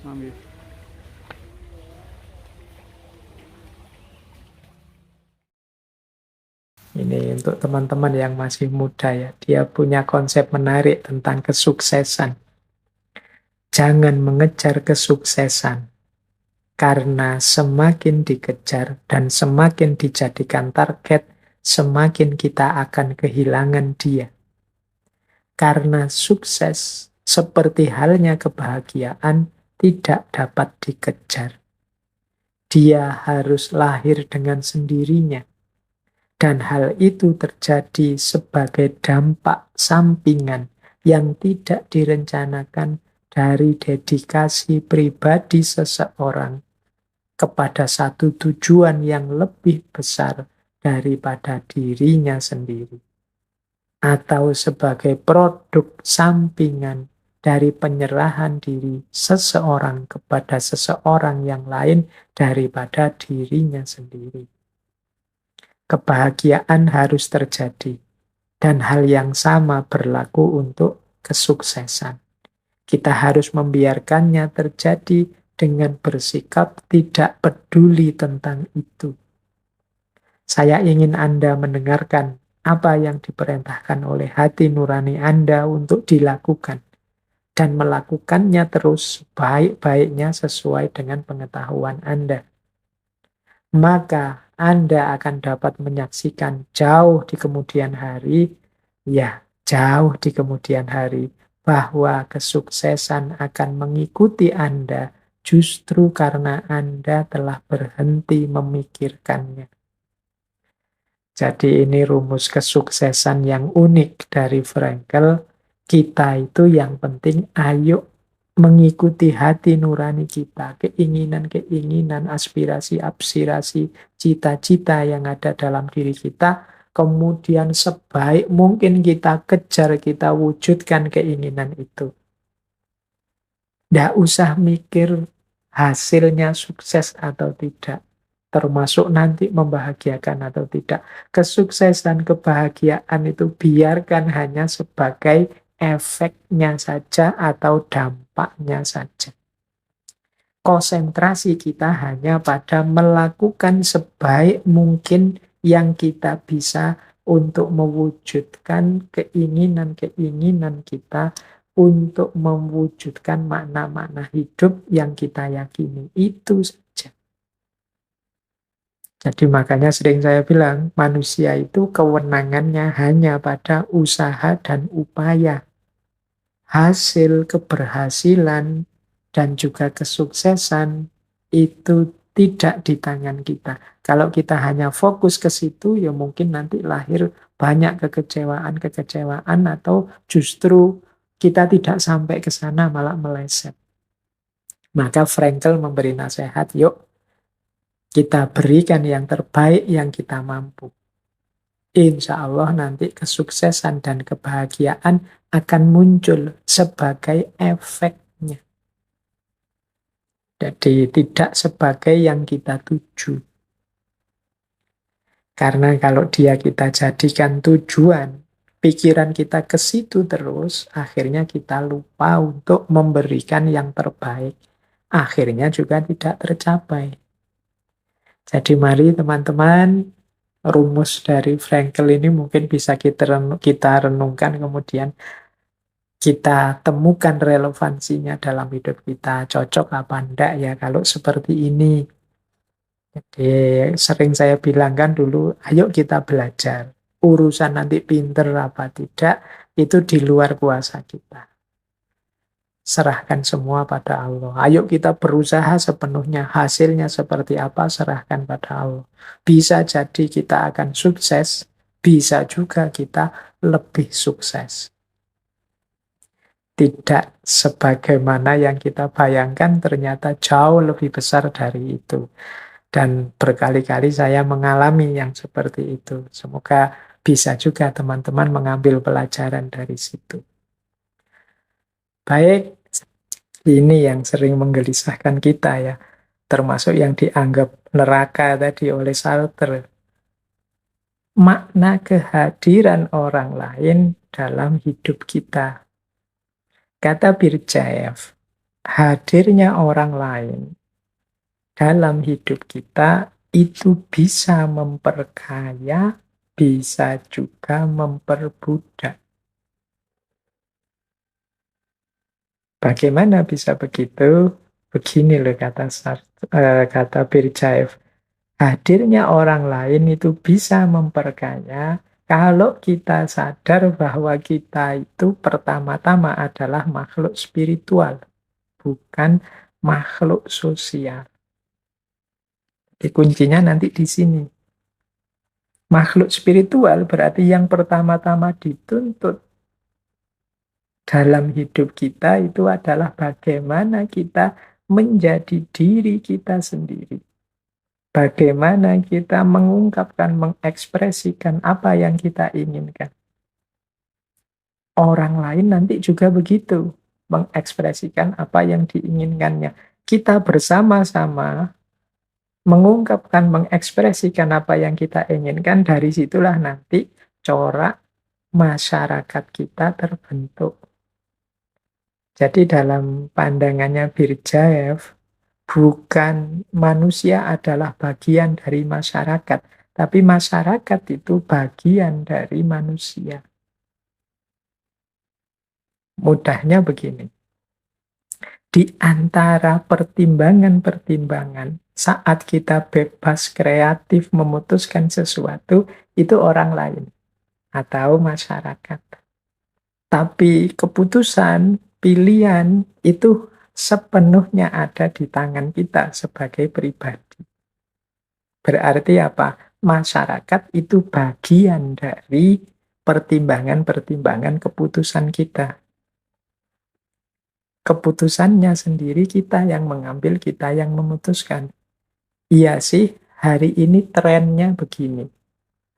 Ambil. Ini untuk teman-teman yang masih muda ya. Dia punya konsep menarik tentang kesuksesan. Jangan mengejar kesuksesan. Karena semakin dikejar dan semakin dijadikan target, semakin kita akan kehilangan dia. Karena sukses, seperti halnya kebahagiaan, tidak dapat dikejar. Dia harus lahir dengan sendirinya. Dan hal itu terjadi sebagai dampak sampingan yang tidak direncanakan dari dedikasi pribadi seseorang kepada satu tujuan yang lebih besar daripada dirinya sendiri. Atau sebagai produk sampingan dari penyerahan diri seseorang kepada seseorang yang lain daripada dirinya sendiri. Kebahagiaan harus terjadi, dan hal yang sama berlaku untuk kesuksesan. Kita harus membiarkannya terjadi dengan bersikap tidak peduli tentang itu. Saya ingin Anda mendengarkan apa yang diperintahkan oleh hati nurani Anda untuk dilakukan, dan melakukannya terus baik-baiknya sesuai dengan pengetahuan Anda. Maka Anda akan dapat menyaksikan jauh di kemudian hari, ya jauh di kemudian hari, bahwa kesuksesan akan mengikuti Anda justru karena Anda telah berhenti memikirkannya. Jadi ini rumus kesuksesan yang unik dari Frankel. Kita itu yang penting ayo mengikuti hati nurani kita, keinginan-keinginan, aspirasi-aspirasi, cita-cita yang ada dalam diri kita, kemudian sebaik mungkin kita kejar, kita wujudkan keinginan itu. Tidak usah mikir hasilnya sukses atau tidak, termasuk nanti membahagiakan atau tidak. Kesuksesan, kebahagiaan itu biarkan hanya sebagai efeknya saja atau dampaknya saja. Konsentrasi kita hanya pada melakukan sebaik mungkin yang kita bisa untuk mewujudkan keinginan-keinginan kita, untuk mewujudkan makna-makna hidup yang kita yakini. Itu saja. Jadi makanya sering saya bilang, manusia itu kewenangannya hanya pada usaha dan upaya. Hasil keberhasilan dan juga kesuksesan itu tidak di tangan kita. Kalau kita hanya fokus ke situ, ya mungkin nanti lahir banyak kekecewaan-kekecewaan atau justru kita tidak sampai ke sana malah meleset. Maka Frankel memberi nasihat, yuk kita berikan yang terbaik yang kita mampu. Insya Allah nanti kesuksesan dan kebahagiaan akan muncul sebagai efeknya. Jadi tidak sebagai yang kita tuju. Karena kalau dia kita jadikan tujuan, pikiran kita ke situ terus, akhirnya kita lupa untuk memberikan yang terbaik. Akhirnya juga tidak tercapai. Jadi mari teman-teman, rumus dari Frankel ini mungkin bisa kita renungkan, kemudian kita temukan relevansinya dalam hidup kita. Cocok apa enggak ya kalau seperti ini. Jadi sering saya bilangkan dulu, ayo kita belajar. Urusan nanti pinter apa tidak, itu di luar kuasa kita. Serahkan semua pada Allah. Ayo kita berusaha sepenuhnya. Hasilnya seperti apa, serahkan pada Allah. Bisa jadi kita akan sukses, bisa juga kita lebih sukses. Tidak sebagaimana yang kita bayangkan, ternyata jauh lebih besar dari itu. Dan berkali-kali saya mengalami yang seperti itu. Semoga bisa juga teman-teman mengambil pelajaran dari situ. Baik, ini yang sering menggelisahkan kita ya. Termasuk yang dianggap neraka tadi oleh Sartre. Makna kehadiran orang lain dalam hidup kita. Kata Birjaev, hadirnya orang lain dalam hidup kita itu bisa memperkaya, bisa juga memperbudak. Bagaimana bisa begitu? Begini loh kata Birjaev. Hadirnya orang lain itu bisa memperkaya kalau kita sadar bahwa kita itu pertama-tama adalah makhluk spiritual, bukan makhluk sosial. Jadi kuncinya nanti di sini. Makhluk spiritual berarti yang pertama-tama dituntut dalam hidup kita itu adalah bagaimana kita menjadi diri kita sendiri. Bagaimana kita mengungkapkan, mengekspresikan apa yang kita inginkan. Orang lain nanti juga begitu, mengekspresikan apa yang diinginkannya. Kita bersama-sama mengungkapkan, mengekspresikan apa yang kita inginkan, dari situlah nanti corak masyarakat kita terbentuk. Jadi dalam pandangannya Birjaev, bukan manusia adalah bagian dari masyarakat, tapi masyarakat itu bagian dari manusia. Mudahnya begini, di antara pertimbangan-pertimbangan saat kita bebas kreatif memutuskan sesuatu, itu orang lain atau masyarakat. Tapi keputusan, pilihan itu sepenuhnya ada di tangan kita sebagai pribadi. Berarti apa? Masyarakat itu bagian dari pertimbangan-pertimbangan keputusan kita. Keputusannya sendiri kita yang mengambil, kita yang memutuskan. Iya sih, hari ini trennya begini.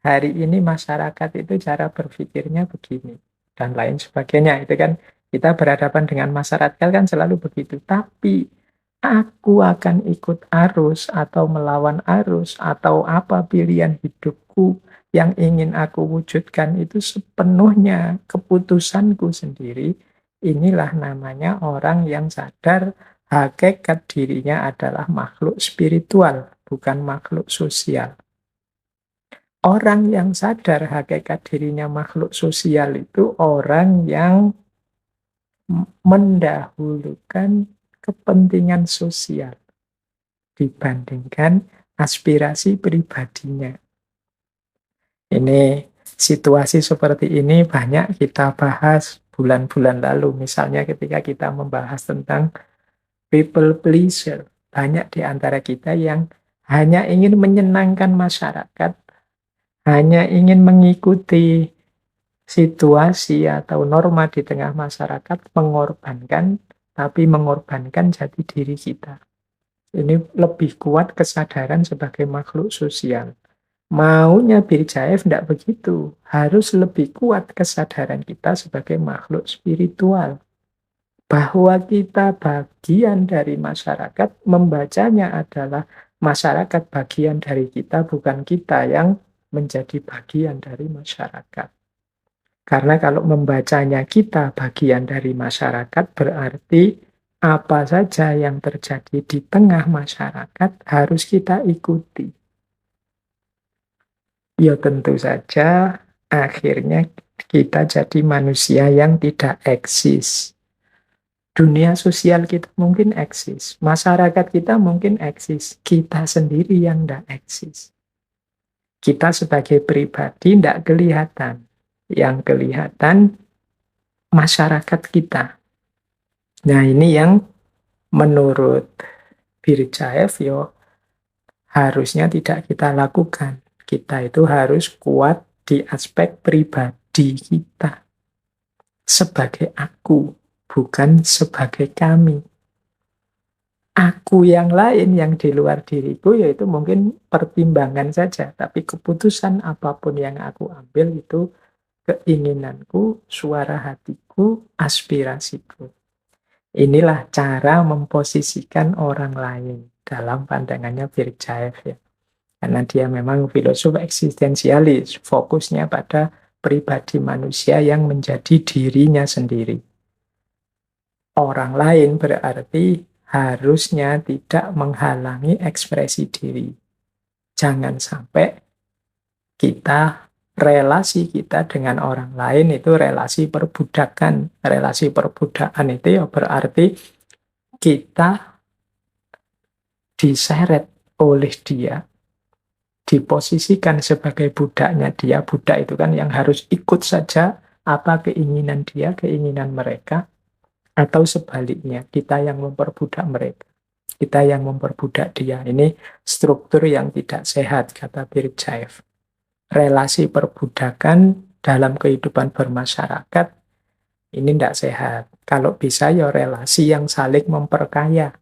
Hari ini masyarakat itu cara berpikirnya begini. Dan lain sebagainya. Itu kan kita berhadapan dengan masyarakat kan selalu begitu. Tapi aku akan ikut arus atau melawan arus atau apa pilihan hidupku yang ingin aku wujudkan itu sepenuhnya keputusanku sendiri. Inilah namanya orang yang sadar hakikat dirinya adalah makhluk spiritual, bukan makhluk sosial. Orang yang sadar hakikat dirinya makhluk sosial itu orang yang mendahulukan kepentingan sosial dibandingkan aspirasi pribadinya. Ini situasi seperti ini banyak kita bahas bulan-bulan lalu. Misalnya ketika kita membahas tentang people pleaser. Banyak di antara kita yang hanya ingin menyenangkan masyarakat, hanya ingin mengikuti situasi atau norma di tengah masyarakat, mengorbankan, tapi mengorbankan jati diri kita. Ini lebih kuat kesadaran sebagai makhluk sosial. Maunya Birjaev tidak begitu. Harus lebih kuat kesadaran kita sebagai makhluk spiritual. Bahwa kita bagian dari masyarakat, membacanya adalah masyarakat bagian dari kita, bukan kita yang menjadi bagian dari masyarakat. Karena kalau membacanya kita bagian dari masyarakat, berarti apa saja yang terjadi di tengah masyarakat harus kita ikuti. Ya tentu saja akhirnya kita jadi manusia yang tidak eksis. Dunia sosial kita mungkin eksis, masyarakat kita mungkin eksis, kita sendiri yang tidak eksis. Kita sebagai pribadi tidak kelihatan. Yang kelihatan masyarakat kita. Nah ini yang menurut Birjaev harusnya tidak kita lakukan. Kita itu harus kuat di aspek pribadi kita. Sebagai aku, bukan sebagai kami. Aku yang lain, yang di luar diriku, yaitu mungkin pertimbangan saja. Tapi keputusan apapun yang aku ambil itu keinginanku, suara hatiku, aspirasiku. Inilah cara memposisikan orang lain dalam pandangannya Birjaev ya. Karena dia memang filosof eksistensialis, fokusnya pada pribadi manusia yang menjadi dirinya sendiri. Orang lain berarti harusnya tidak menghalangi ekspresi diri. Jangan sampai relasi kita dengan orang lain itu relasi perbudakan. Relasi perbudakan itu ya berarti kita diseret oleh dia, diposisikan sebagai budaknya dia. Budak itu kan yang harus ikut saja apa keinginan dia, keinginan mereka, atau sebaliknya, kita yang memperbudak mereka, kita yang memperbudak dia. Ini struktur yang tidak sehat, kata Birjaev. Relasi perbudakan dalam kehidupan bermasyarakat ini tidak sehat. Kalau bisa ya relasi yang saling memperkaya.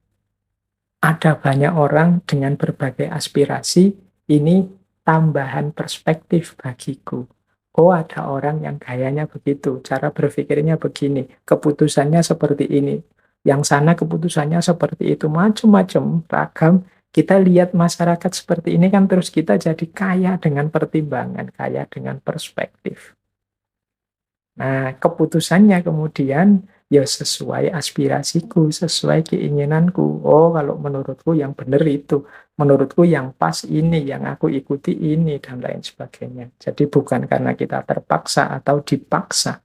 Ada banyak orang dengan berbagai aspirasi, ini tambahan perspektif bagiku. Oh, ada orang yang gayanya begitu, cara berpikirnya begini, keputusannya seperti ini. Yang sana keputusannya seperti itu, macam-macam, ragam. Kita lihat masyarakat seperti ini kan terus kita jadi kaya dengan pertimbangan, kaya dengan perspektif. Nah, keputusannya kemudian ya sesuai aspirasiku, sesuai keinginanku. Oh, kalau menurutku yang benar itu, menurutku yang pas ini, yang aku ikuti ini, dan lain sebagainya. Jadi bukan karena kita terpaksa atau dipaksa.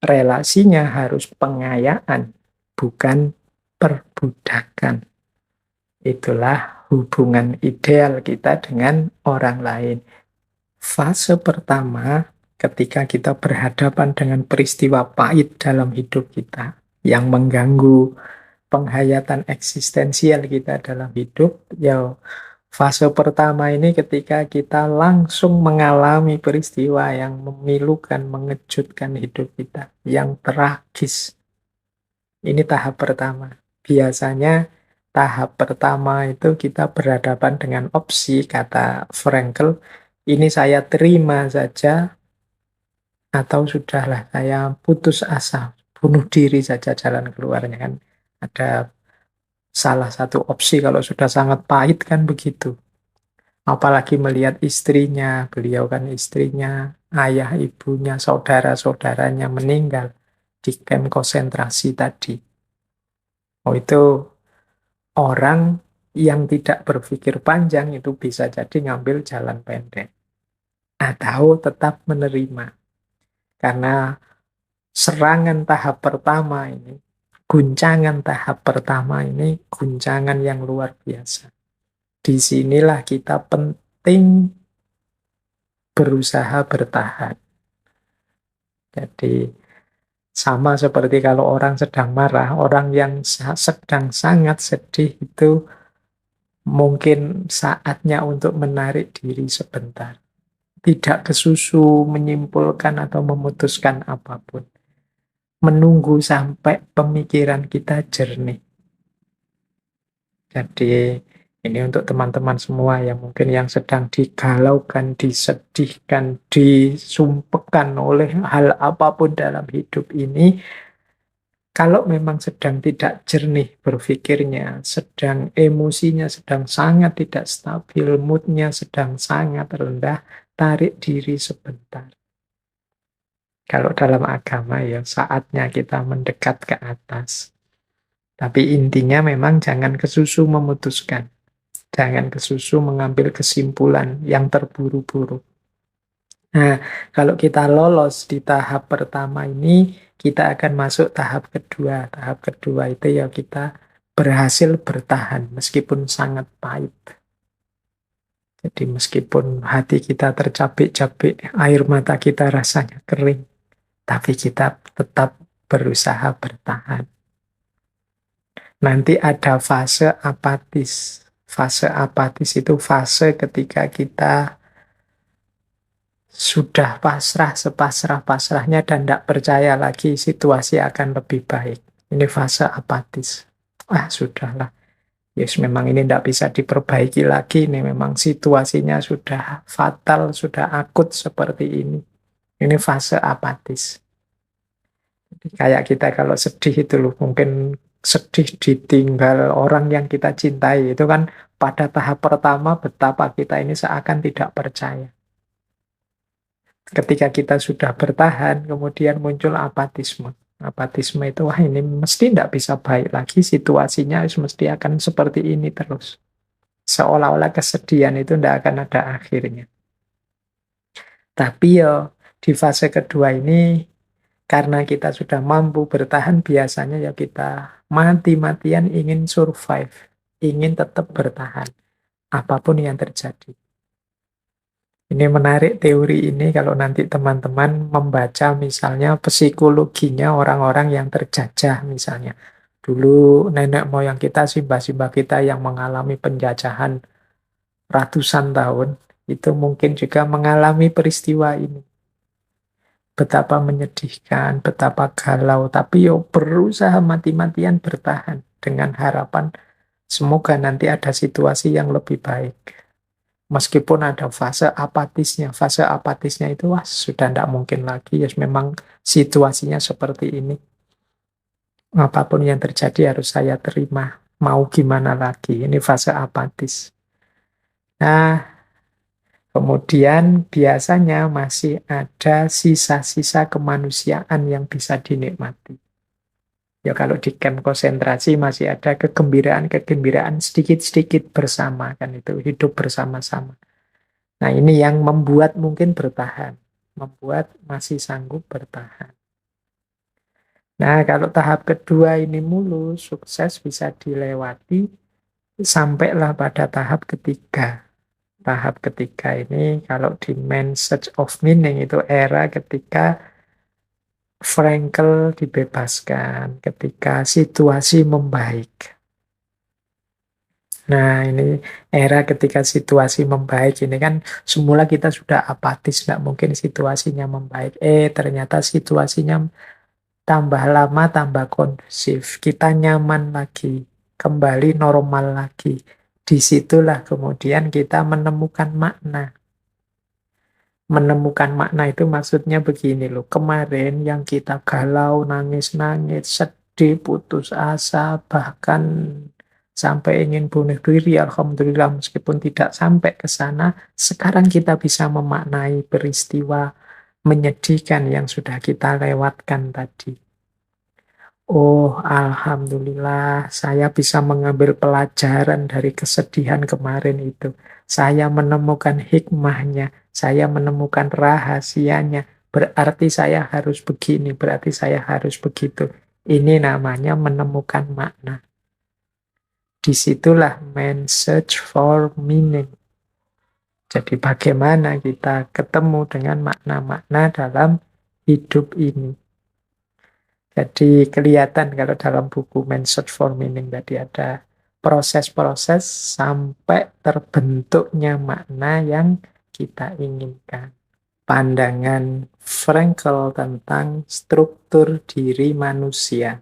Relasinya harus pengayaan, bukan perbudakan. Itulah hubungan ideal kita dengan orang lain. Fase pertama, ketika kita berhadapan dengan peristiwa pahit dalam hidup kita, yang mengganggu penghayatan eksistensial kita dalam hidup, ya fase pertama ini ketika kita langsung mengalami peristiwa yang memilukan, mengejutkan hidup kita, yang tragis. Ini tahap pertama. Biasanya tahap pertama itu kita berhadapan dengan opsi, kata Frankl, ini saya terima saja, atau sudahlah saya putus asa, bunuh diri saja jalan keluarnya kan. Ada salah satu opsi kalau sudah sangat pahit kan begitu. Apalagi melihat istrinya, beliau kan istrinya, ayah, ibunya, saudara-saudaranya meninggal di kamp konsentrasi tadi. Oh, itu orang yang tidak berpikir panjang itu bisa jadi ngambil jalan pendek. Atau tetap menerima. Karena serangan tahap pertama ini, guncangan tahap pertama ini, guncangan yang luar biasa. Disinilah kita penting berusaha bertahan. Jadi, sama seperti kalau orang sedang marah, orang yang sedang sangat sedih itu mungkin saatnya untuk menarik diri sebentar. Tidak kesusu menyimpulkan atau memutuskan apapun. Menunggu sampai pemikiran kita jernih. Jadi ini untuk teman-teman semua yang mungkin yang sedang digalaukan, disedihkan, disumpahkan oleh hal apapun dalam hidup ini. Kalau memang sedang tidak jernih berpikirnya, sedang emosinya sedang sangat tidak stabil, moodnya sedang sangat rendah, tarik diri sebentar. Kalau dalam agama ya saatnya kita mendekat ke atas. Tapi intinya memang jangan kesusu memutuskan. Jangan kesusu mengambil kesimpulan yang terburu-buru. Nah, kalau kita lolos di tahap pertama ini, kita akan masuk tahap kedua. Tahap kedua itu ya kita berhasil bertahan meskipun sangat pahit. Jadi meskipun hati kita tercapek-capek, air mata kita rasanya kering, tapi kita tetap berusaha bertahan. Nanti ada fase apatis. Fase apatis itu fase ketika kita sudah pasrah sepasrah-pasrahnya dan tidak percaya lagi situasi akan lebih baik. Ini fase apatis. Sudahlah. Yes, memang ini tidak bisa diperbaiki lagi. Ini memang situasinya sudah fatal, sudah akut seperti ini. Ini fase apatis. Kayak kita kalau sedih itu loh, mungkin sedih ditinggal orang yang kita cintai. Itu kan pada tahap pertama betapa kita ini seakan tidak percaya. Ketika kita sudah bertahan, kemudian muncul apatisme. Apatisme itu, wah ini mesti tidak bisa baik lagi, situasinya mesti akan seperti ini terus. Seolah-olah kesedihan itu tidak akan ada akhirnya. Tapi ya di fase kedua ini, karena kita sudah mampu bertahan, biasanya ya kita mati-matian ingin survive, ingin tetap bertahan, apapun yang terjadi. Ini menarik teori ini kalau nanti teman-teman membaca misalnya psikologinya orang-orang yang terjajah misalnya. Dulu nenek moyang kita, simbah-simbah kita yang mengalami penjajahan ratusan tahun, itu mungkin juga mengalami peristiwa ini. Betapa menyedihkan, betapa galau, tapi yo berusaha mati-matian bertahan dengan harapan semoga nanti ada situasi yang lebih baik. Meskipun ada fase apatisnya itu wah sudah tidak mungkin lagi, ya memang situasinya seperti ini. Apapun yang terjadi harus saya terima, mau gimana lagi, ini fase apatis. Nah, kemudian biasanya masih ada sisa-sisa kemanusiaan yang bisa dinikmati. Ya kalau di camp konsentrasi masih ada kegembiraan-kegembiraan sedikit-sedikit bersama, kan itu hidup bersama-sama. Nah ini yang membuat mungkin bertahan, membuat masih sanggup bertahan. Nah kalau tahap kedua ini mulus, sukses bisa dilewati, sampailah pada tahap ketiga. Tahap ketiga ini kalau di Man's Search of Meaning itu era ketika Frankl dibebaskan, ketika situasi membaik. Nah, ini era ketika situasi membaik ini kan semula kita sudah apatis, tidak mungkin situasinya membaik. Ternyata situasinya tambah lama tambah kondusif. Kita nyaman lagi, kembali normal lagi. Disitulah kemudian kita menemukan makna. Menemukan makna itu maksudnya begini loh. Kemarin yang kita galau, nangis-nangis, sedih, putus asa, bahkan sampai ingin bunuh diri, alhamdulillah meskipun tidak sampai ke sana, sekarang kita bisa memaknai peristiwa menyedihkan yang sudah kita lewatkan tadi. Oh, alhamdulillah saya bisa mengambil pelajaran dari kesedihan kemarin itu. Saya menemukan hikmahnya, saya menemukan rahasianya. Berarti saya harus begini, berarti saya harus begitu. Ini namanya menemukan makna. Disitulah man search for meaning. Jadi bagaimana kita ketemu dengan makna-makna dalam hidup ini. Jadi kelihatan kalau dalam buku Man Search for Meaning tadi ada proses-proses sampai terbentuknya makna yang kita inginkan. Pandangan Frankl tentang struktur diri manusia.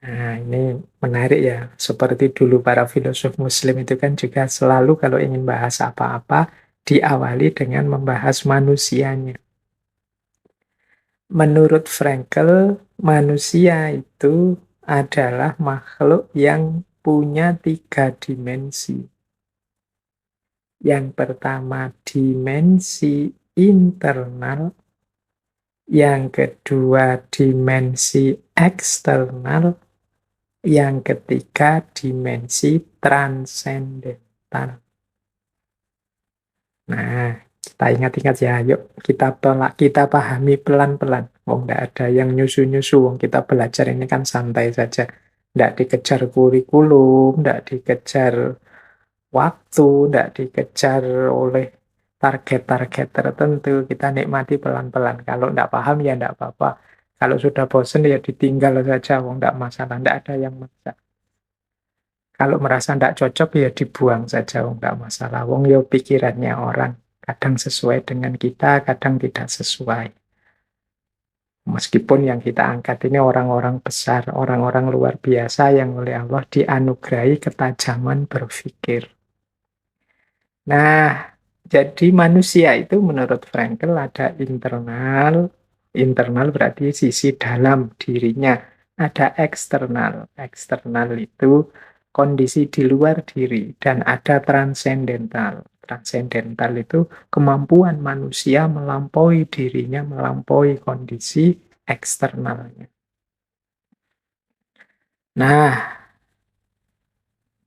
Nah, ini menarik ya. Seperti dulu para filosof muslim itu kan juga selalu kalau ingin bahas apa-apa, diawali dengan membahas manusianya. Menurut Frankl, manusia itu adalah makhluk yang punya 3 dimensi. Yang pertama, dimensi internal. Yang kedua, dimensi eksternal. Yang ketiga, dimensi transendental. Nah, kita ingat-ingat ya, yuk kita pahami pelan-pelan. Tidak ada yang nyusu-nyusu, kita belajar ini kan santai saja. Tidak dikejar kurikulum, tidak dikejar waktu, tidak dikejar oleh target-target tertentu. Kita nikmati pelan-pelan. Kalau tidak paham ya tidak apa-apa. Kalau sudah bosan ya ditinggal saja, tidak masalah, tidak ada yang maksa. Kalau merasa tidak cocok ya dibuang saja, tidak masalah. Ya pikirannya orang. Kadang sesuai dengan kita, kadang tidak sesuai. Meskipun yang kita angkat ini orang-orang besar, orang-orang luar biasa yang oleh Allah dianugerahi ketajaman berpikir. Nah, jadi manusia itu menurut Frankl ada internal. Internal berarti sisi dalam dirinya. Ada eksternal. Eksternal itu kondisi di luar diri. Dan ada transendental. Transendental itu kemampuan manusia melampaui dirinya, melampaui kondisi eksternalnya. Nah,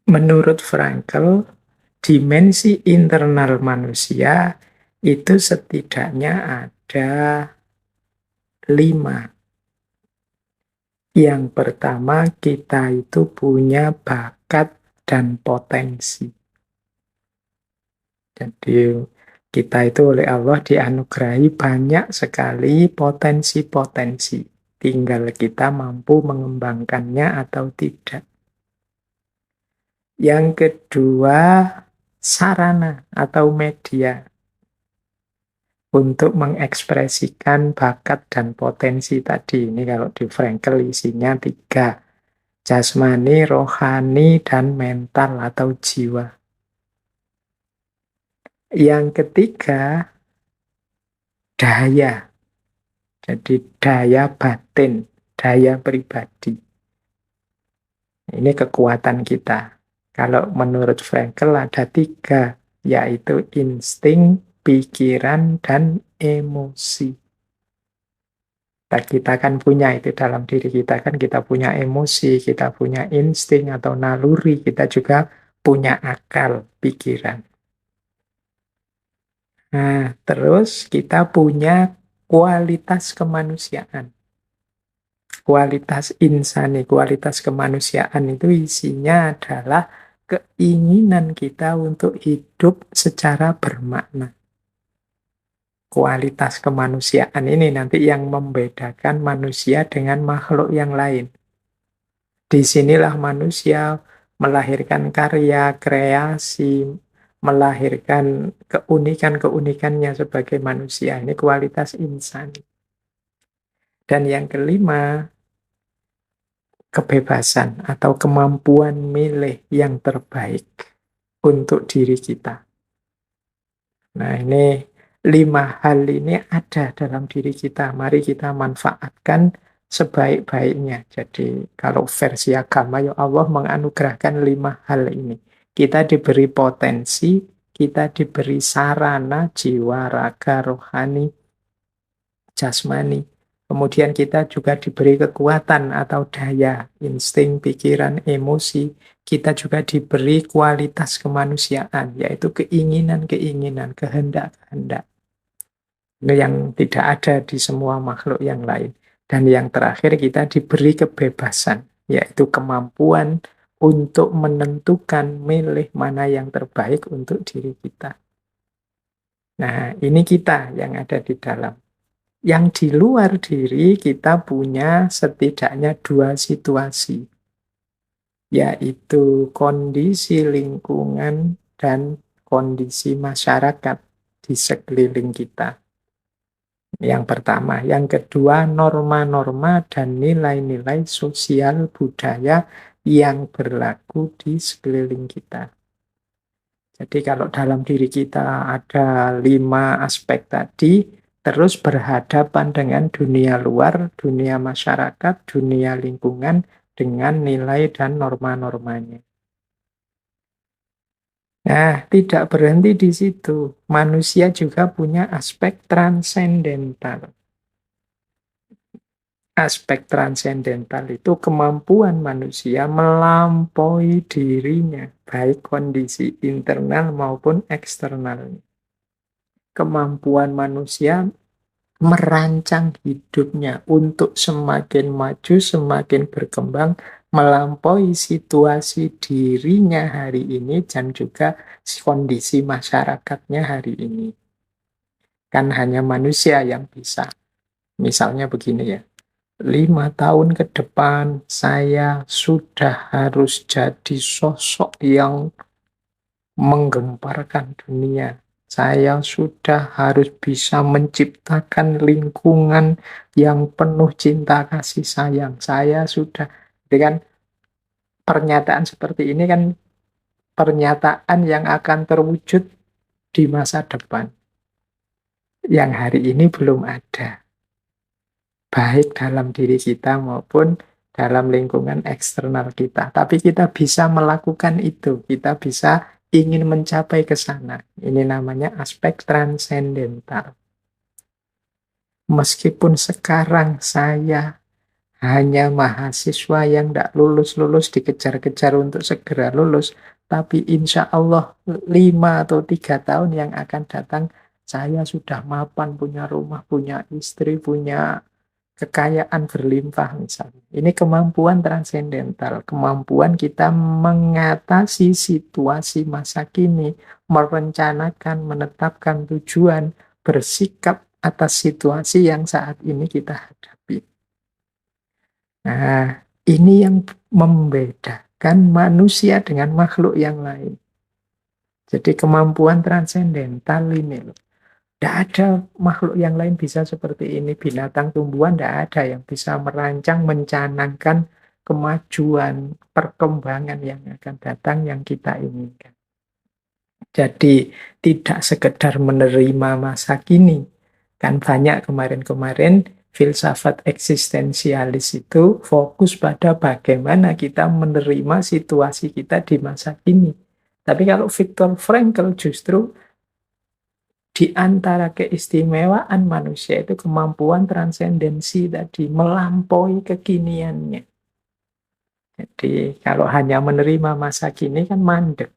menurut Frankl, dimensi internal manusia itu setidaknya ada 5. Yang pertama, kita itu punya bakat dan potensi. Jadi, kita itu oleh Allah dianugerahi banyak sekali potensi-potensi. Tinggal kita mampu mengembangkannya atau tidak. Yang kedua, sarana atau media untuk mengekspresikan bakat dan potensi tadi. Ini kalau di Frankl isinya 3. Jasmani, rohani, dan mental atau jiwa. Yang ketiga, daya. Jadi daya batin, daya pribadi. Ini kekuatan kita. Kalau menurut Frankl ada 3, yaitu insting, pikiran, dan emosi. Nah, kita kan punya itu dalam diri kita, kan kita punya emosi, kita punya insting atau naluri, kita juga punya akal, pikiran. Nah, terus kita punya kualitas kemanusiaan. Kualitas insani, kualitas kemanusiaan itu isinya adalah keinginan kita untuk hidup secara bermakna. Kualitas kemanusiaan ini nanti yang membedakan manusia dengan makhluk yang lain. Disinilah manusia melahirkan karya, kreasi, melahirkan keunikan-keunikannya sebagai manusia. Ini kualitas insani. Dan yang kelima, kebebasan atau kemampuan milih yang terbaik untuk diri kita. Nah, ini 5 hal ini ada dalam diri kita. Mari kita manfaatkan sebaik-baiknya. Jadi, kalau versi agama, ya Allah menganugerahkan 5 hal ini. Kita diberi potensi, kita diberi sarana, jiwa, raga, rohani, jasmani. Kemudian kita juga diberi kekuatan atau daya, insting, pikiran, emosi. Kita juga diberi kualitas kemanusiaan, yaitu keinginan-keinginan, kehendak-kehendak. Yang tidak ada di semua makhluk yang lain. Dan yang terakhir kita diberi kebebasan, yaitu kemampuan untuk menentukan milih mana yang terbaik untuk diri kita. Nah, ini kita yang ada di dalam. Yang di luar diri kita punya setidaknya 2 situasi, yaitu kondisi lingkungan dan kondisi masyarakat di sekeliling kita. Yang pertama. Yang kedua, norma-norma dan nilai-nilai sosial budaya yang berlaku di sekeliling kita. Jadi kalau dalam diri kita ada 5 aspek tadi, terus berhadapan dengan dunia luar, dunia masyarakat, dunia lingkungan, dengan nilai dan norma-normanya. Nah, tidak berhenti di situ. Manusia juga punya aspek transendental. Aspek transendental itu kemampuan manusia melampaui dirinya, baik kondisi internal maupun eksternal. Kemampuan manusia merancang hidupnya untuk semakin maju, semakin berkembang, melampaui situasi dirinya hari ini dan juga kondisi masyarakatnya hari ini. Kan hanya manusia yang bisa. Misalnya begini ya, 5 tahun ke depan saya sudah harus jadi sosok yang menggemparkan dunia. Saya sudah harus bisa menciptakan lingkungan yang penuh cinta kasih sayang. Saya sudah, dengan pernyataan seperti ini kan pernyataan yang akan terwujud di masa depan. Yang hari ini belum ada. Baik dalam diri kita maupun dalam lingkungan eksternal kita. Tapi kita bisa melakukan itu. Kita bisa ingin mencapai ke sana. Ini namanya aspek transendental. Meskipun sekarang saya hanya mahasiswa yang tidak lulus-lulus, dikejar-kejar untuk segera lulus, tapi insya Allah 5 atau 3 tahun yang akan datang, saya sudah mapan, punya rumah, punya istri, punya kekayaan berlimpah misalnya. Ini kemampuan transendental, kemampuan kita mengatasi situasi masa kini, merencanakan, menetapkan tujuan, bersikap atas situasi yang saat ini kita hadapi. Nah, ini yang membedakan manusia dengan makhluk yang lain. Jadi kemampuan transendental ini loh. Tidak ada makhluk yang lain bisa seperti ini. Binatang, tumbuhan, tidak ada yang bisa merancang, mencanangkan kemajuan, perkembangan yang akan datang yang kita inginkan. Jadi tidak sekedar menerima masa kini. Kan banyak kemarin-kemarin filsafat eksistensialis itu fokus pada bagaimana kita menerima situasi kita di masa kini. Tapi kalau Viktor Frankl justru di antara keistimewaan manusia itu kemampuan transendensi tadi, melampaui kekiniannya. Jadi kalau hanya menerima masa kini kan mandek.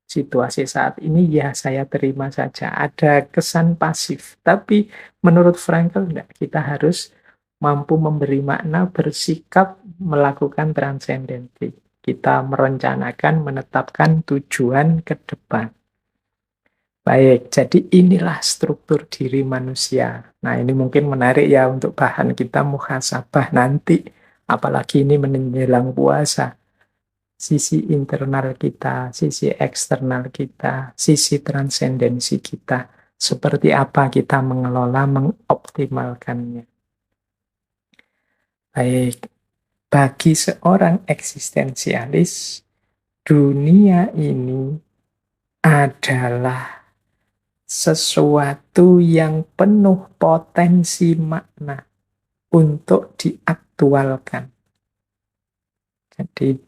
Situasi saat ini ya saya terima saja. Ada kesan pasif. Tapi menurut Frankl enggak, kita harus mampu memberi makna, bersikap, melakukan transendensi. Kita merencanakan, menetapkan tujuan ke depan. Baik, jadi inilah struktur diri manusia. Nah, ini mungkin menarik ya untuk bahan kita muhasabah nanti, apalagi ini menjelang puasa. Sisi internal kita, sisi eksternal kita, sisi transendensi kita, seperti apa kita mengelola, mengoptimalkannya. Baik, bagi seorang eksistensialis, dunia ini adalah sesuatu yang penuh potensi makna untuk diaktualkan. Jadi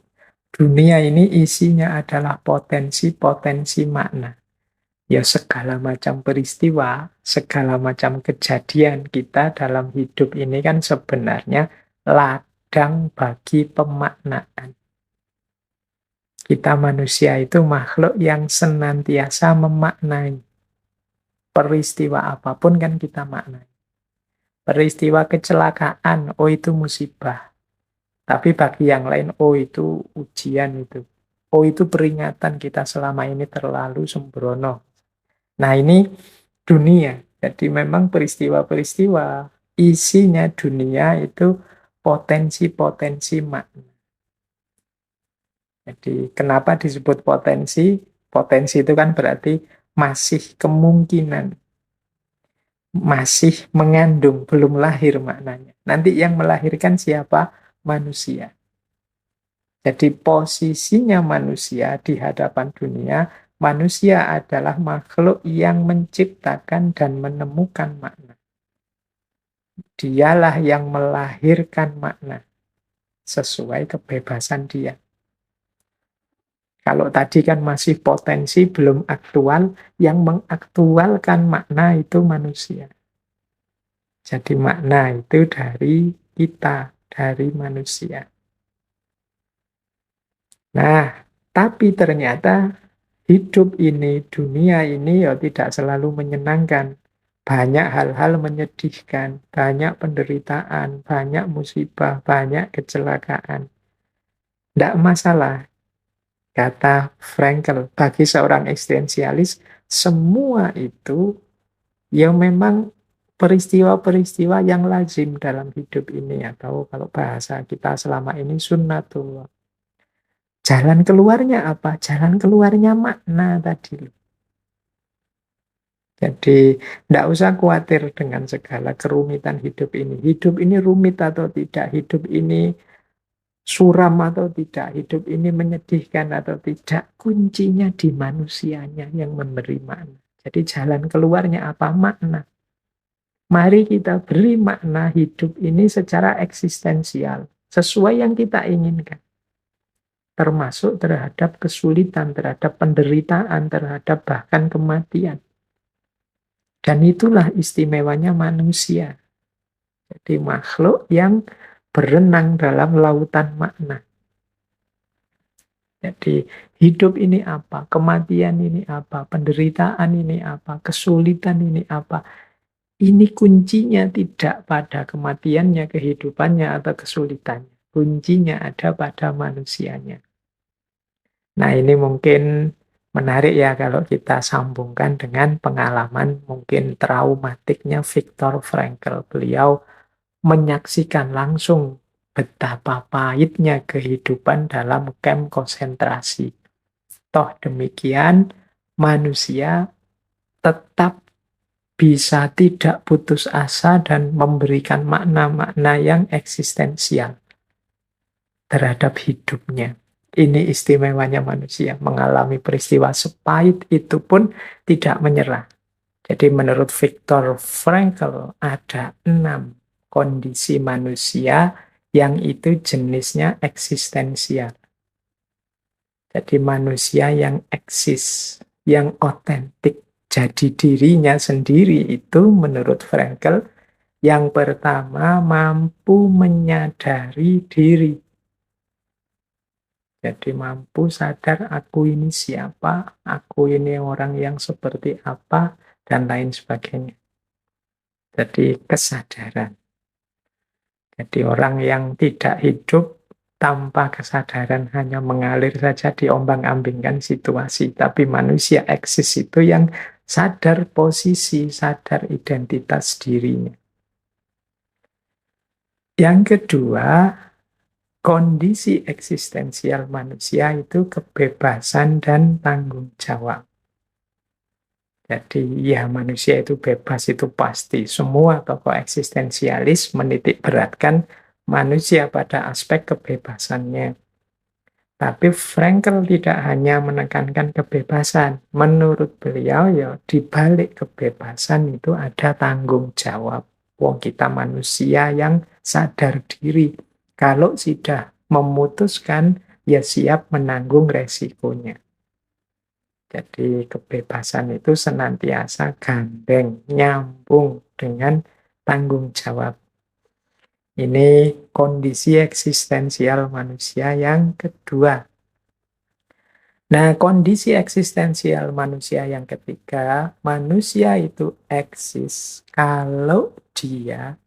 dunia ini isinya adalah potensi-potensi makna. Ya segala macam peristiwa, segala macam kejadian kita dalam hidup ini kan sebenarnya ladang bagi pemaknaan. Kita manusia itu makhluk yang senantiasa memaknai. Peristiwa apapun kan kita maknai. Peristiwa kecelakaan, oh itu musibah. Tapi bagi yang lain, oh itu ujian itu. Oh itu peringatan kita selama ini terlalu sembrono. Nah ini dunia. Jadi memang peristiwa-peristiwa, isinya dunia itu potensi-potensi makna. Jadi kenapa disebut potensi? Potensi itu kan berarti masih kemungkinan, masih mengandung, belum lahir maknanya. Nanti yang melahirkan siapa? Manusia. Jadi posisinya manusia di hadapan dunia, manusia adalah makhluk yang menciptakan dan menemukan makna. Dialah yang melahirkan makna sesuai kebebasan dia. Kalau tadi kan masih potensi, belum aktual, yang mengaktualkan makna itu manusia. Jadi makna itu dari kita, dari manusia. Nah, tapi ternyata hidup ini, dunia ini ya tidak selalu menyenangkan. Banyak hal-hal menyedihkan, banyak penderitaan, banyak musibah, banyak kecelakaan. Tidak masalah. Kata Frankl, bagi seorang eksistensialis, semua itu yang memang peristiwa-peristiwa yang lazim dalam hidup ini, atau kalau bahasa kita selama ini sunnatullah. Jalan keluarnya apa? Jalan keluarnya makna tadi. Jadi tidak usah khawatir dengan segala kerumitan hidup ini. Hidup ini rumit atau tidak, hidup ini suram atau tidak, hidup ini menyedihkan atau tidak, kuncinya di manusianya yang memberi makna. Jadi jalan keluarnya apa? Makna. Mari kita beri makna hidup ini secara eksistensial, sesuai yang kita inginkan. Termasuk terhadap kesulitan, terhadap penderitaan, terhadap bahkan kematian. Dan itulah istimewanya manusia. Jadi makhluk yang berenang dalam lautan makna. Jadi hidup ini apa, kematian ini apa, penderitaan ini apa, kesulitan ini apa. Ini kuncinya tidak pada kematiannya, kehidupannya, atau kesulitannya. Kuncinya ada pada manusianya. Nah, ini mungkin menarik ya kalau kita sambungkan dengan pengalaman mungkin traumatiknya Viktor Frankl. Beliau menyaksikan langsung betapa pahitnya kehidupan dalam kamp konsentrasi. Toh demikian, manusia tetap bisa tidak putus asa dan memberikan makna-makna yang eksistensial terhadap hidupnya. Ini istimewanya manusia, mengalami peristiwa sepahit itu pun tidak menyerah. Jadi menurut Viktor Frankl ada 6 kondisi manusia yang itu jenisnya eksistensial. Jadi manusia yang eksis, yang otentik, jadi dirinya sendiri itu menurut Frankl yang pertama mampu menyadari diri. Jadi mampu sadar aku ini siapa, aku ini orang yang seperti apa, dan lain sebagainya. Jadi kesadaran. Jadi orang yang tidak hidup tanpa kesadaran hanya mengalir saja diombang-ambingkan situasi. Tapi manusia eksis itu yang sadar posisi, sadar identitas dirinya. Yang kedua, kondisi eksistensial manusia itu kebebasan dan tanggung jawab. Jadi ya manusia itu bebas itu pasti. Semua tokoh eksistensialis menitik beratkan manusia pada aspek kebebasannya. Tapi Frankl tidak hanya menekankan kebebasan. Menurut beliau ya di balik kebebasan itu ada tanggung jawab. Wong kita manusia yang sadar diri. Kalau sudah memutuskan ya siap menanggung resikonya. Jadi kebebasan itu senantiasa gandeng, nyambung dengan tanggung jawab. Ini kondisi eksistensial manusia yang kedua. Nah, kondisi eksistensial manusia yang ketiga, manusia itu eksis kalau dia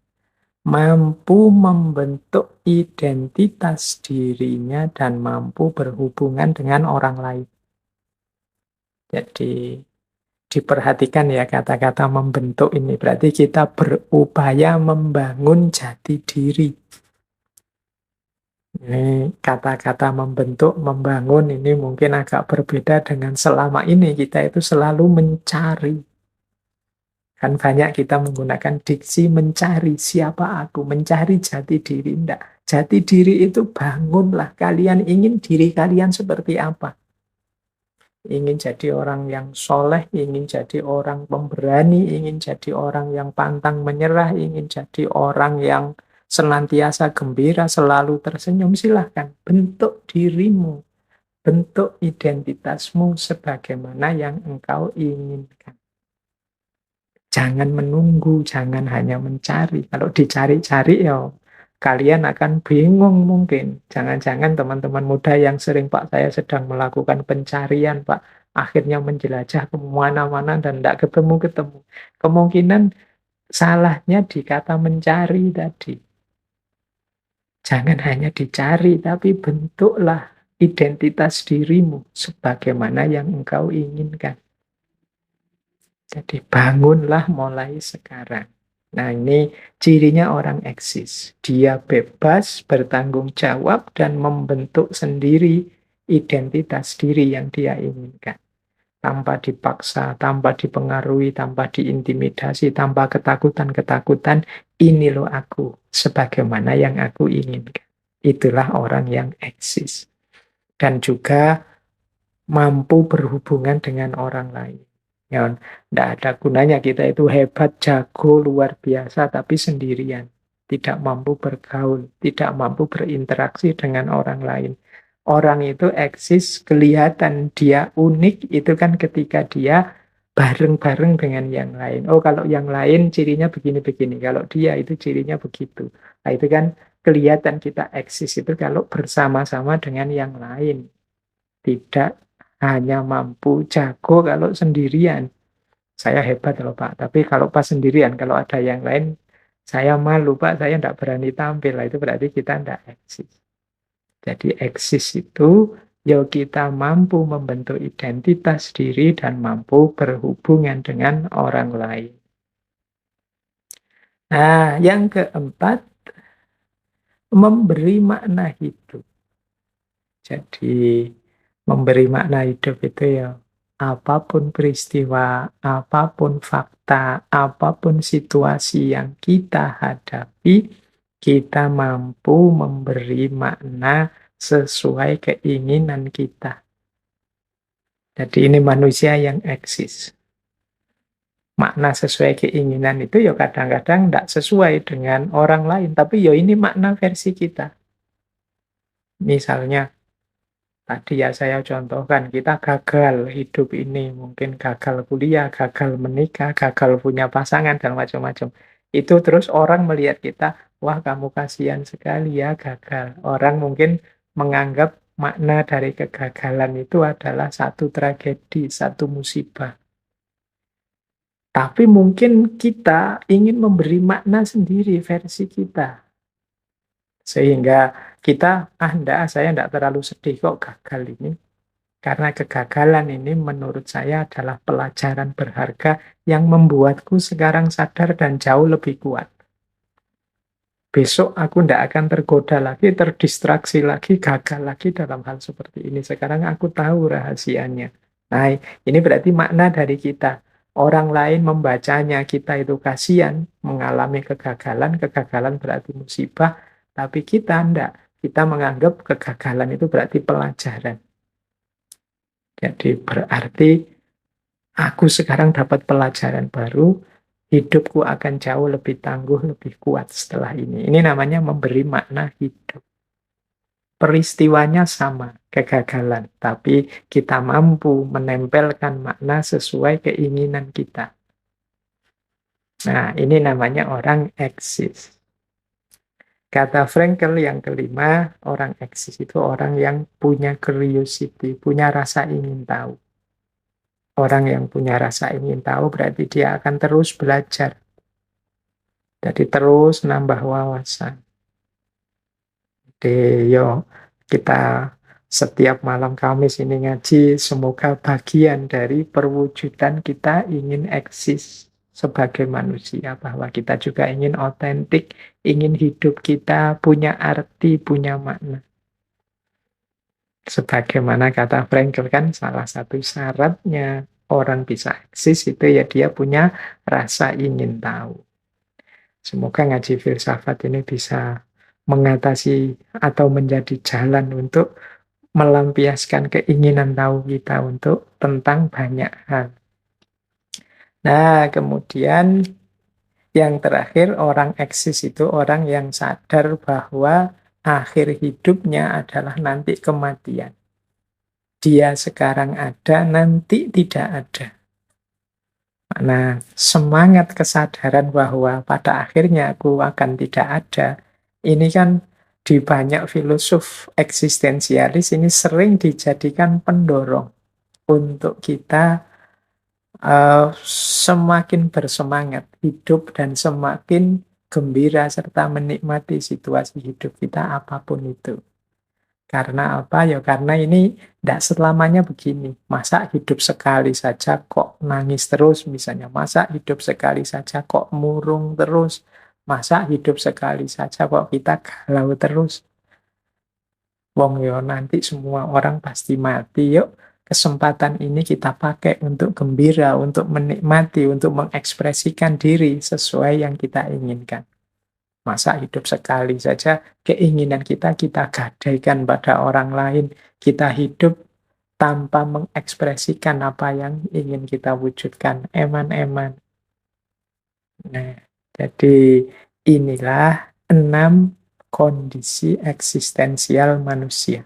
mampu membentuk identitas dirinya dan mampu berhubungan dengan orang lain. Jadi diperhatikan ya kata-kata membentuk ini. Berarti kita berupaya membangun jati diri. Ini kata-kata membentuk, membangun ini mungkin agak berbeda dengan selama ini kita itu selalu mencari. Kan banyak kita menggunakan diksi mencari siapa aku, mencari jati diri. Enggak. Jati diri itu bangunlah. Kalian ingin diri kalian seperti apa? Ingin jadi orang yang soleh, ingin jadi orang pemberani, ingin jadi orang yang pantang menyerah, ingin jadi orang yang senantiasa gembira, selalu tersenyum, silahkan. Bentuk dirimu, bentuk identitasmu sebagaimana yang engkau inginkan. Jangan menunggu, jangan hanya mencari. Kalau dicari-cari ya kalian akan bingung mungkin. Jangan-jangan teman-teman muda yang sering, Pak, saya sedang melakukan pencarian, Pak. Akhirnya menjelajah kemana-mana dan tidak ketemu-ketemu. Kemungkinan salahnya di kata mencari tadi. Jangan hanya dicari, tapi bentuklah identitas dirimu sebagaimana yang engkau inginkan. Jadi bangunlah mulai sekarang. Nah, ini cirinya orang eksis. Dia bebas, bertanggung jawab, dan membentuk sendiri identitas diri yang dia inginkan. Tanpa dipaksa, tanpa dipengaruhi, tanpa diintimidasi, tanpa ketakutan-ketakutan, ini loh aku, sebagaimana yang aku inginkan. Itulah orang yang eksis. Dan juga mampu berhubungan dengan orang lain. Ya, tidak ada gunanya kita itu hebat, jago, luar biasa, tapi sendirian. Tidak mampu bergaul, tidak mampu berinteraksi dengan orang lain. Orang itu eksis, kelihatan dia unik, itu kan ketika dia bareng-bareng dengan yang lain. Oh, kalau yang lain cirinya begini-begini, kalau dia itu cirinya begitu. Nah, itu kan kelihatan kita eksis itu kalau bersama-sama dengan yang lain. Tidak hanya mampu jago kalau sendirian. Saya hebat loh Pak, tapi kalau pas sendirian, kalau ada yang lain, saya malu Pak, saya tidak berani tampil. Nah, itu berarti kita tidak eksis. Jadi eksis itu ya kita mampu membentuk identitas diri dan mampu berhubungan dengan orang lain. Nah, yang keempat, memberi makna hidup. Jadi memberi makna hidup itu ya apapun peristiwa, apapun fakta, apapun situasi yang kita hadapi, kita mampu memberi makna sesuai keinginan kita. Jadi ini manusia yang eksis. Makna sesuai keinginan itu ya kadang-kadang tidak sesuai dengan orang lain, tapi ya ini makna versi kita. Misalnya, tadi ya saya contohkan, kita gagal hidup ini, mungkin gagal kuliah, gagal menikah, gagal punya pasangan, dan macam-macam. Itu terus orang melihat kita, wah kamu kasihan sekali ya gagal. Orang mungkin menganggap makna dari kegagalan itu adalah satu tragedi, satu musibah. Tapi mungkin kita ingin memberi makna sendiri versi kita. Sehingga kita, enggak, saya enggak terlalu sedih kok gagal ini. Karena kegagalan ini menurut saya adalah pelajaran berharga yang membuatku sekarang sadar dan jauh lebih kuat. Besok aku tidak akan tergoda lagi, terdistraksi lagi, gagal lagi dalam hal seperti ini. Sekarang aku tahu rahasianya. Nah, ini berarti makna dari kita. Orang lain membacanya, kita itu kasihan, mengalami kegagalan, kegagalan berarti musibah, tapi kita enggak. Kita menganggap kegagalan itu berarti pelajaran. Jadi berarti aku sekarang dapat pelajaran baru, hidupku akan jauh lebih tangguh, lebih kuat setelah ini. Ini namanya memberi makna hidup. Peristiwanya sama, kegagalan, tapi kita mampu menempelkan makna sesuai keinginan kita. Nah, ini namanya orang eksis. Kata Frankl yang kelima, orang eksis itu orang yang punya curiosity, punya rasa ingin tahu. Orang yang punya rasa ingin tahu berarti dia akan terus belajar. Jadi terus nambah wawasan. Jadi yo kita setiap malam Kamis ini ngaji, semoga bagian dari perwujudan kita ingin eksis sebagai manusia, bahwa kita juga ingin otentik, ingin hidup kita punya arti, punya makna. Sebagaimana kata Frankl kan salah satu syaratnya orang bisa eksis itu ya dia punya rasa ingin tahu. Semoga ngaji filsafat ini bisa mengatasi atau menjadi jalan untuk melampiaskan keinginan tahu kita untuk tentang banyak hal. Nah, kemudian yang terakhir, orang eksis itu orang yang sadar bahwa akhir hidupnya adalah nanti kematian. Dia sekarang ada, nanti tidak ada. Nah, semangat kesadaran bahwa pada akhirnya aku akan tidak ada, ini kan di banyak filosof eksistensialis ini sering dijadikan pendorong untuk kita semakin bersemangat hidup dan semakin gembira serta menikmati situasi hidup kita apapun itu. Karena apa? Ya karena ini tidak selamanya begini. Masa hidup sekali saja kok nangis terus misalnya. Masa hidup sekali saja kok murung terus. Masa hidup sekali saja kok kita galau terus. Wong yo nanti semua orang pasti mati. Yuk kesempatan ini kita pakai untuk gembira, untuk menikmati, untuk mengekspresikan diri sesuai yang kita inginkan. Masa hidup sekali saja, keinginan kita gadaikan pada orang lain. Kita hidup tanpa mengekspresikan apa yang ingin kita wujudkan. Eman-eman. Nah, jadi inilah 6 kondisi eksistensial manusia.